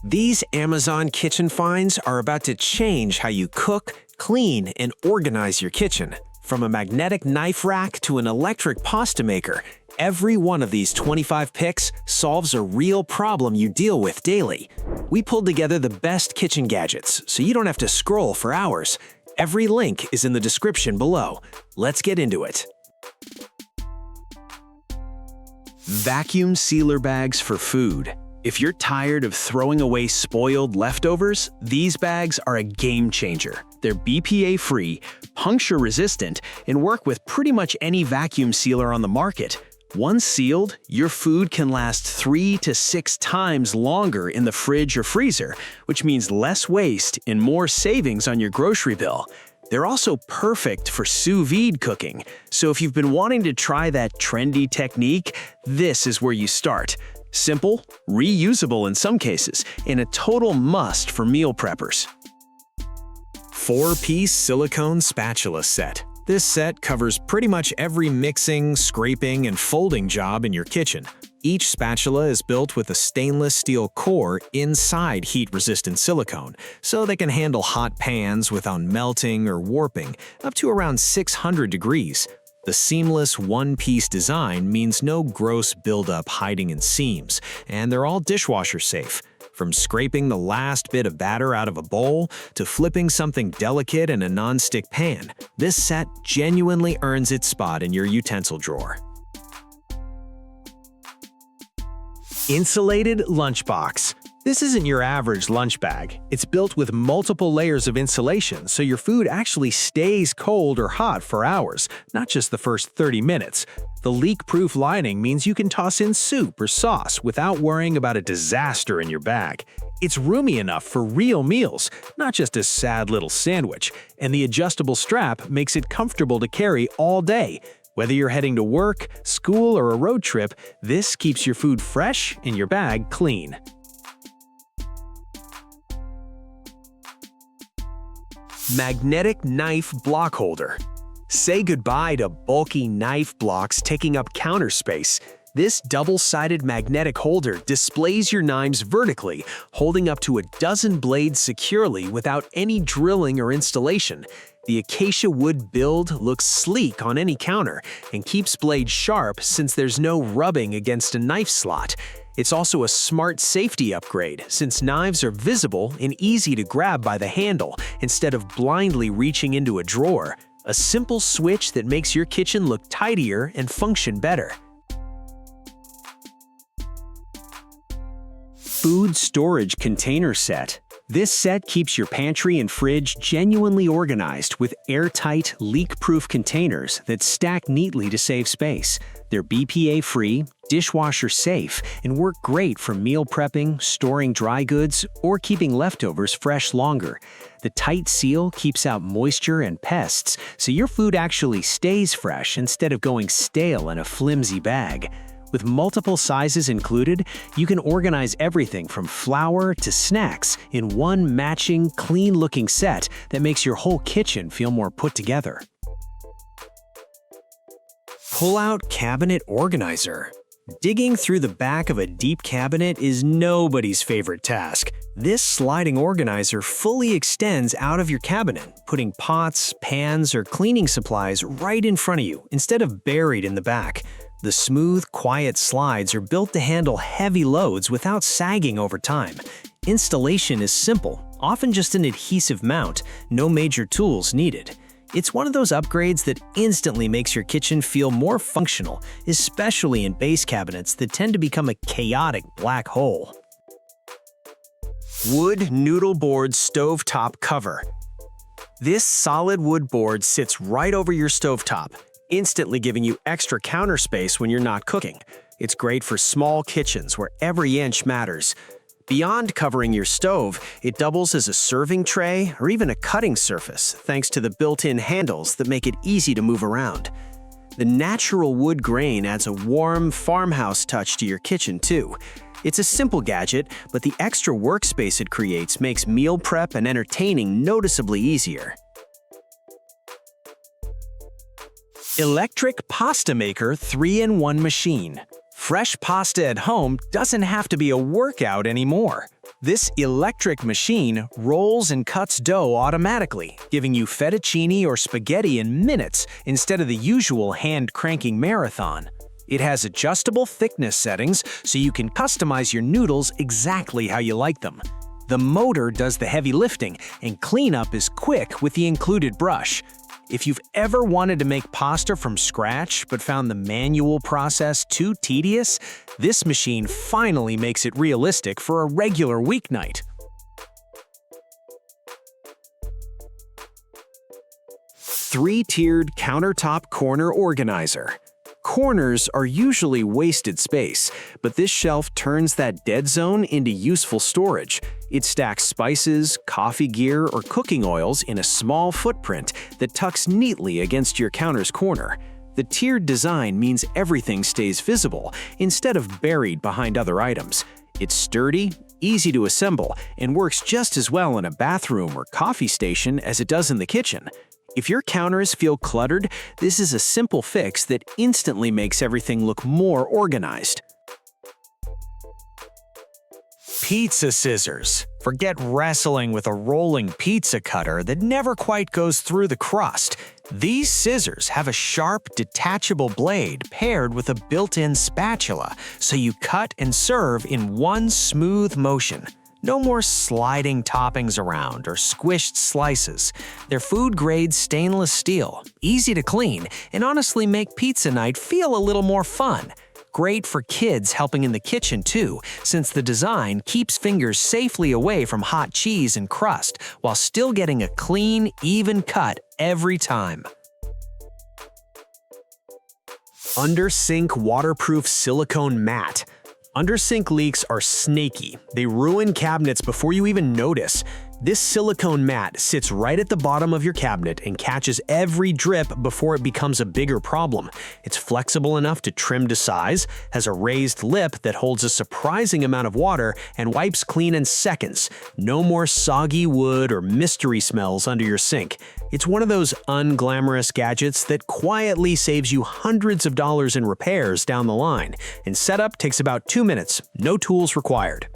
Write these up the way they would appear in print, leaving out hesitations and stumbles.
These Amazon kitchen finds are about to change how you cook, clean, and organize your kitchen. From a magnetic knife rack to an electric pasta maker, every one of these 25 picks solves a real problem you deal with daily. We pulled together the best kitchen gadgets, so you don't have to scroll for hours. Every link is in the description below. Let's get into it. Vacuum sealer bags for food. If you're tired of throwing away spoiled leftovers, these bags are a game changer. They're BPA-free, puncture-resistant, and work with pretty much any vacuum sealer on the market. Once sealed, your food can last 3 to 6 times longer in the fridge or freezer, which means less waste and more savings on your grocery bill. They're also perfect for sous vide cooking, so if you've been wanting to try that trendy technique, this is where you start. Simple, reusable in some cases, and a total must for meal preppers. 4-piece Silicone Spatula Set. This set covers pretty much every mixing, scraping, and folding job in your kitchen. Each spatula is built with a stainless steel core inside heat-resistant silicone, so they can handle hot pans without melting or warping, up to around 600 degrees. The seamless one-piece design means no gross buildup hiding in seams, and they're all dishwasher safe. From scraping the last bit of batter out of a bowl to flipping something delicate in a non-stick pan, this set genuinely earns its spot in your utensil drawer. Insulated Lunch Box. This isn't your average lunch bag. It's built with multiple layers of insulation, so your food actually stays cold or hot for hours, not just the first 30 minutes. The leak-proof lining means you can toss in soup or sauce without worrying about a disaster in your bag. It's roomy enough for real meals, not just a sad little sandwich, and the adjustable strap makes it comfortable to carry all day. Whether you're heading to work, school, or a road trip, this keeps your food fresh and your bag clean. Magnetic Knife Block Holder. Say goodbye to bulky knife blocks taking up counter space. This double-sided magnetic holder displays your knives vertically, holding up to a dozen blades securely without any drilling or installation. The acacia wood build looks sleek on any counter and keeps blades sharp since there's no rubbing against a knife slot. It's also a smart safety upgrade since knives are visible and easy to grab by the handle instead of blindly reaching into a drawer. A simple switch that makes your kitchen look tidier and function better. Food Storage Container Set. This set keeps your pantry and fridge genuinely organized with airtight, leak-proof containers that stack neatly to save space. They're BPA-free, dishwasher-safe, and work great for meal prepping, storing dry goods, or keeping leftovers fresh longer. The tight seal keeps out moisture and pests, so your food actually stays fresh instead of going stale in a flimsy bag. With multiple sizes included, you can organize everything from flour to snacks in one matching, clean-looking set that makes your whole kitchen feel more put together. Pull-out Cabinet Organizer. Digging through the back of a deep cabinet is nobody's favorite task. This sliding organizer fully extends out of your cabinet, putting pots, pans, or cleaning supplies right in front of you instead of buried in the back. The smooth, quiet slides are built to handle heavy loads without sagging over time. Installation is simple, often just an adhesive mount, no major tools needed. It's one of those upgrades that instantly makes your kitchen feel more functional, especially in base cabinets that tend to become a chaotic black hole. Wood Noodle Board Stovetop Cover. This solid wood board sits right over your stovetop, instantly giving you extra counter space when you're not cooking. It's great for small kitchens where every inch matters. Beyond covering your stove, it doubles as a serving tray or even a cutting surface thanks to the built-in handles that make it easy to move around. The natural wood grain adds a warm, farmhouse touch to your kitchen too. It's a simple gadget, but the extra workspace it creates makes meal prep and entertaining noticeably easier. Electric Pasta Maker 3-in-1 Machine. Fresh pasta at home doesn't have to be a workout anymore. This electric machine rolls and cuts dough automatically, giving you fettuccine or spaghetti in minutes instead of the usual hand-cranking marathon. It has adjustable thickness settings so you can customize your noodles exactly how you like them. The motor does the heavy lifting, and cleanup is quick with the included brush. If you've ever wanted to make pasta from scratch but found the manual process too tedious, this machine finally makes it realistic for a regular weeknight. Three-tiered countertop corner organizer. Corners are usually wasted space, but this shelf turns that dead zone into useful storage. It stacks spices, coffee gear, or cooking oils in a small footprint that tucks neatly against your counter's corner. The tiered design means everything stays visible instead of buried behind other items. It's sturdy, easy to assemble, and works just as well in a bathroom or coffee station as it does in the kitchen. If your counters feel cluttered, this is a simple fix that instantly makes everything look more organized. Pizza scissors. Forget wrestling with a rolling pizza cutter that never quite goes through the crust. These scissors have a sharp, detachable blade paired with a built-in spatula, so you cut and serve in one smooth motion. No more sliding toppings around or squished slices. They're food-grade stainless steel, easy to clean, and honestly make pizza night feel a little more fun. Great for kids helping in the kitchen too, since the design keeps fingers safely away from hot cheese and crust while still getting a clean, even cut every time. Under-sink waterproof silicone mat. Under-sink leaks are snaky. They ruin cabinets before you even notice. This silicone mat sits right at the bottom of your cabinet and catches every drip before it becomes a bigger problem. It's flexible enough to trim to size, has a raised lip that holds a surprising amount of water, and wipes clean in seconds. No more soggy wood or mystery smells under your sink. It's one of those unglamorous gadgets that quietly saves you hundreds of dollars in repairs down the line, and setup takes about 2 minutes, no tools required.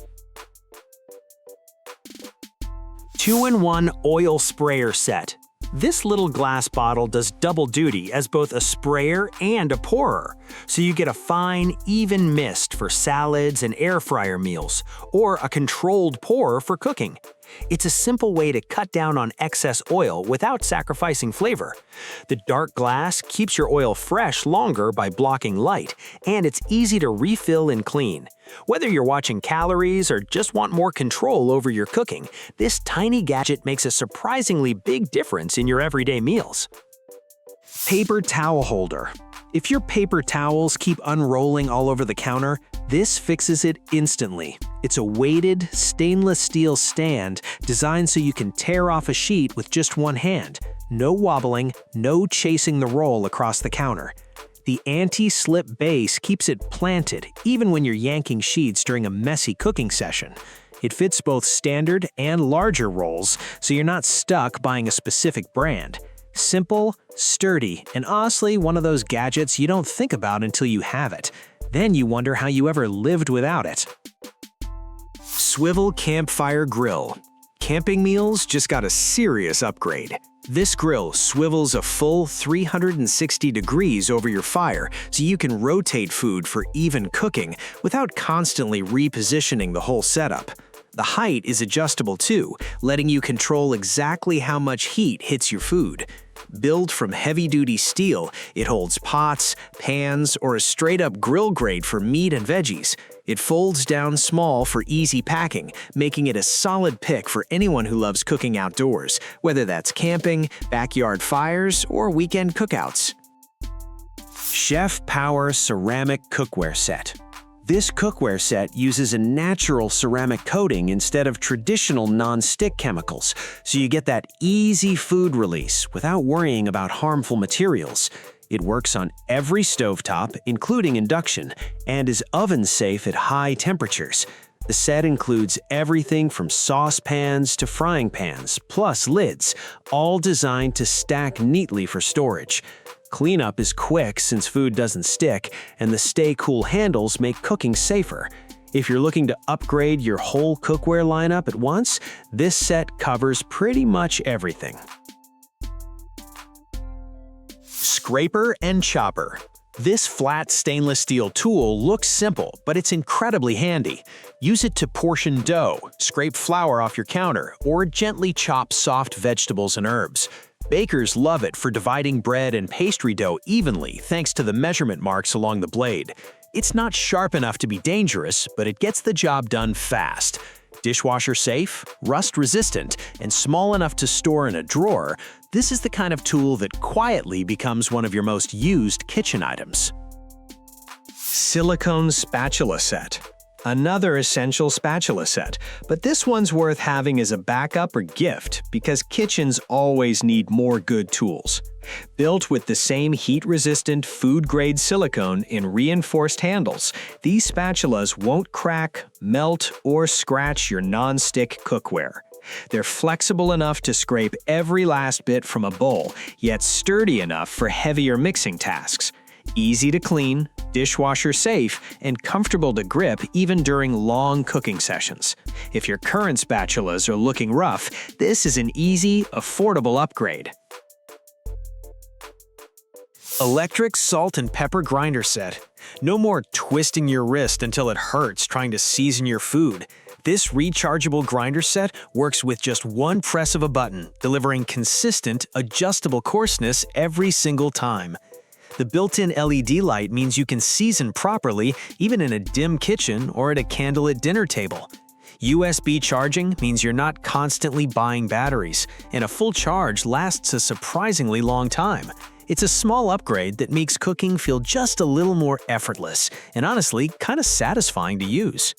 2-in-1 oil sprayer set. This little glass bottle does double duty as both a sprayer and a pourer, so you get a fine, even mist for salads and air fryer meals, or a controlled pour for cooking. It's a simple way to cut down on excess oil without sacrificing flavor. The dark glass keeps your oil fresh longer by blocking light, and it's easy to refill and clean. Whether you're watching calories or just want more control over your cooking, this tiny gadget makes a surprisingly big difference in your everyday meals. Paper towel holder. If your paper towels keep unrolling all over the counter, this fixes it instantly. It's a weighted, stainless steel stand designed so you can tear off a sheet with just one hand. No wobbling, no chasing the roll across the counter. The anti-slip base keeps it planted even when you're yanking sheets during a messy cooking session. It fits both standard and larger rolls, so you're not stuck buying a specific brand. Simple, sturdy, and honestly one of those gadgets you don't think about until you have it. Then you wonder how you ever lived without it. Swivel Campfire Grill. Camping meals just got a serious upgrade. This grill swivels a full 360 degrees over your fire so you can rotate food for even cooking without constantly repositioning the whole setup. The height is adjustable too, letting you control exactly how much heat hits your food. Built from heavy-duty steel, it holds pots, pans, or a straight-up grill grate for meat and veggies. It folds down small for easy packing, making it a solid pick for anyone who loves cooking outdoors, whether that's camping, backyard fires, or weekend cookouts. Chef Power Ceramic Cookware Set. This cookware set uses a natural ceramic coating instead of traditional non-stick chemicals, so you get that easy food release without worrying about harmful materials. It works on every stovetop, including induction, and is oven-safe at high temperatures. The set includes everything from saucepans to frying pans, plus lids, all designed to stack neatly for storage. Cleanup is quick since food doesn't stick, and the stay-cool handles make cooking safer. If you're looking to upgrade your whole cookware lineup at once, this set covers pretty much everything. Scraper and chopper. This flat stainless steel tool looks simple, but it's incredibly handy. Use it to portion dough, scrape flour off your counter, or gently chop soft vegetables and herbs. Bakers love it for dividing bread and pastry dough evenly thanks to the measurement marks along the blade. It's not sharp enough to be dangerous, but it gets the job done fast. Dishwasher safe, rust resistant, and small enough to store in a drawer, this is the kind of tool that quietly becomes one of your most used kitchen items. Silicone Spatula Set. Another essential spatula set, but this one's worth having as a backup or gift because kitchens always need more good tools. Built with the same heat-resistant food-grade silicone in reinforced handles, these spatulas won't crack, melt, or scratch your non-stick cookware. They're flexible enough to scrape every last bit from a bowl, yet sturdy enough for heavier mixing tasks. Easy to clean, dishwasher safe, and comfortable to grip even during long cooking sessions. If your current spatulas are looking rough, this is an easy, affordable upgrade. Electric salt and pepper grinder set. No more twisting your wrist until it hurts trying to season your food. This rechargeable grinder set works with just one press of a button, delivering consistent, adjustable coarseness every single time. The built-in LED light means you can season properly even in a dim kitchen or at a candlelit dinner table. USB charging means you're not constantly buying batteries, and a full charge lasts a surprisingly long time. It's a small upgrade that makes cooking feel just a little more effortless and honestly kind of satisfying to use.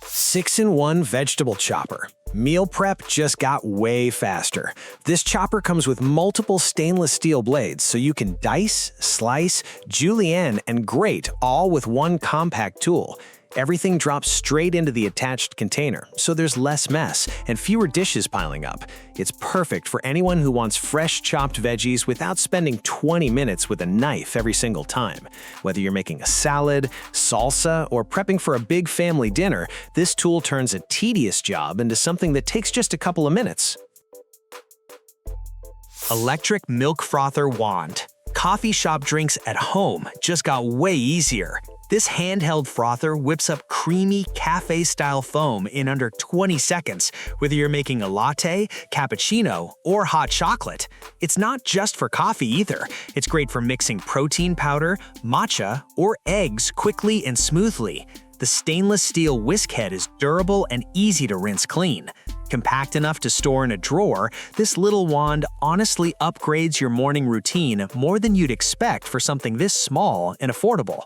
6-in-1 vegetable chopper. Meal prep just got way faster. This chopper comes with multiple stainless steel blades so you can dice, slice, julienne, and grate all with one compact tool. Everything drops straight into the attached container, so there's less mess and fewer dishes piling up. It's perfect for anyone who wants fresh chopped veggies without spending 20 minutes with a knife every single time. Whether you're making a salad, salsa, or prepping for a big family dinner, this tool turns a tedious job into something that takes just a couple of minutes. Electric milk frother wand. Coffee shop drinks at home just got way easier. This handheld frother whips up creamy cafe-style foam in under 20 seconds, whether you're making a latte, cappuccino, or hot chocolate. It's not just for coffee either. It's great for mixing protein powder, matcha, or eggs quickly and smoothly. The stainless steel whisk head is durable and easy to rinse clean. Compact enough to store in a drawer, this little wand honestly upgrades your morning routine more than you'd expect for something this small and affordable.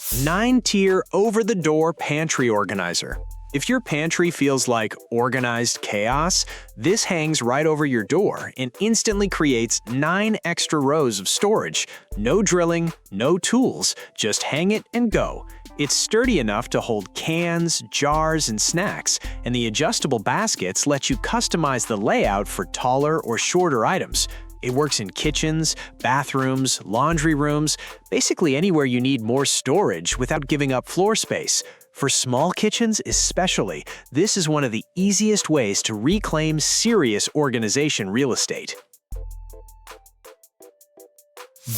9-tier over-the-door pantry organizer. If your pantry feels like organized chaos, this hangs right over your door and instantly creates 9 extra rows of storage. No drilling, no tools, just hang it and go. It's sturdy enough to hold cans, jars, and snacks, and the adjustable baskets let you customize the layout for taller or shorter items. It works in kitchens, bathrooms, laundry rooms, basically anywhere you need more storage without giving up floor space. For small kitchens especially, this is one of the easiest ways to reclaim serious organization real estate.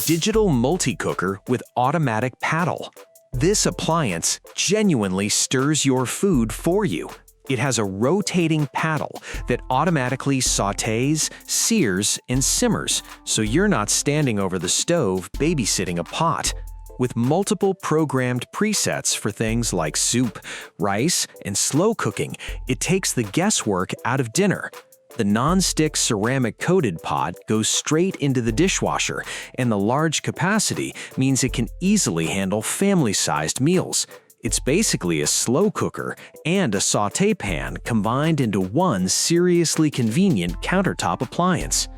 Digital multi-cooker with automatic paddle. This appliance genuinely stirs your food for you. It has a rotating paddle that automatically sautés, sears, and simmers, so you're not standing over the stove babysitting a pot. With multiple programmed presets for things like soup, rice, and slow cooking, it takes the guesswork out of dinner. The non-stick ceramic-coated pot goes straight into the dishwasher, and the large capacity means it can easily handle family-sized meals. It's basically a slow cooker and a sauté pan combined into one seriously convenient countertop appliance.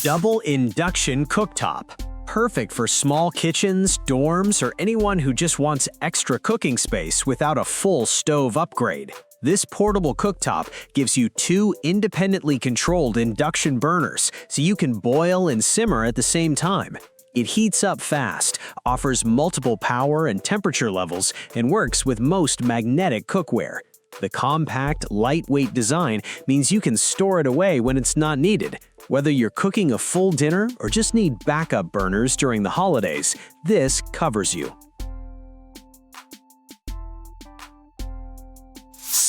Double Induction Cooktop. Perfect for small kitchens, dorms, or anyone who just wants extra cooking space without a full stove upgrade. This portable cooktop gives you 2 independently controlled induction burners, so you can boil and simmer at the same time. It heats up fast, offers multiple power and temperature levels, and works with most magnetic cookware. The compact, lightweight design means you can store it away when it's not needed. Whether you're cooking a full dinner or just need backup burners during the holidays, this covers you.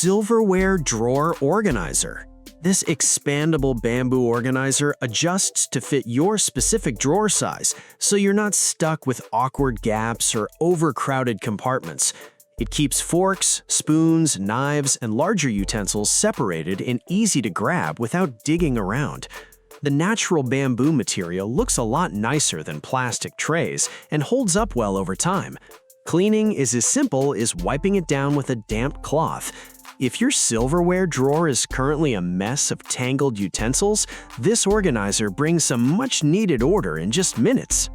Silverware Drawer Organizer. This expandable bamboo organizer adjusts to fit your specific drawer size, so you're not stuck with awkward gaps or overcrowded compartments. It keeps forks, spoons, knives, and larger utensils separated and easy to grab without digging around. The natural bamboo material looks a lot nicer than plastic trays and holds up well over time. Cleaning is as simple as wiping it down with a damp cloth. If your silverware drawer is currently a mess of tangled utensils, this organizer brings some much-needed order in just minutes.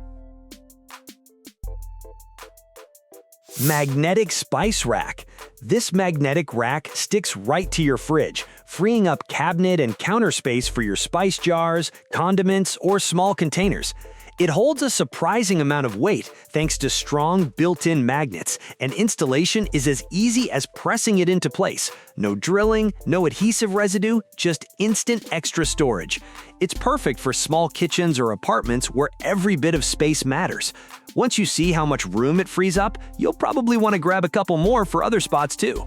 Magnetic Spice Rack. This magnetic rack sticks right to your fridge, freeing up cabinet and counter space for your spice jars, condiments, or small containers. It holds a surprising amount of weight thanks to strong built-in magnets, and installation is as easy as pressing it into place. No drilling, no adhesive residue, just instant extra storage. It's perfect for small kitchens or apartments where every bit of space matters. Once you see how much room it frees up, you'll probably want to grab a couple more for other spots too.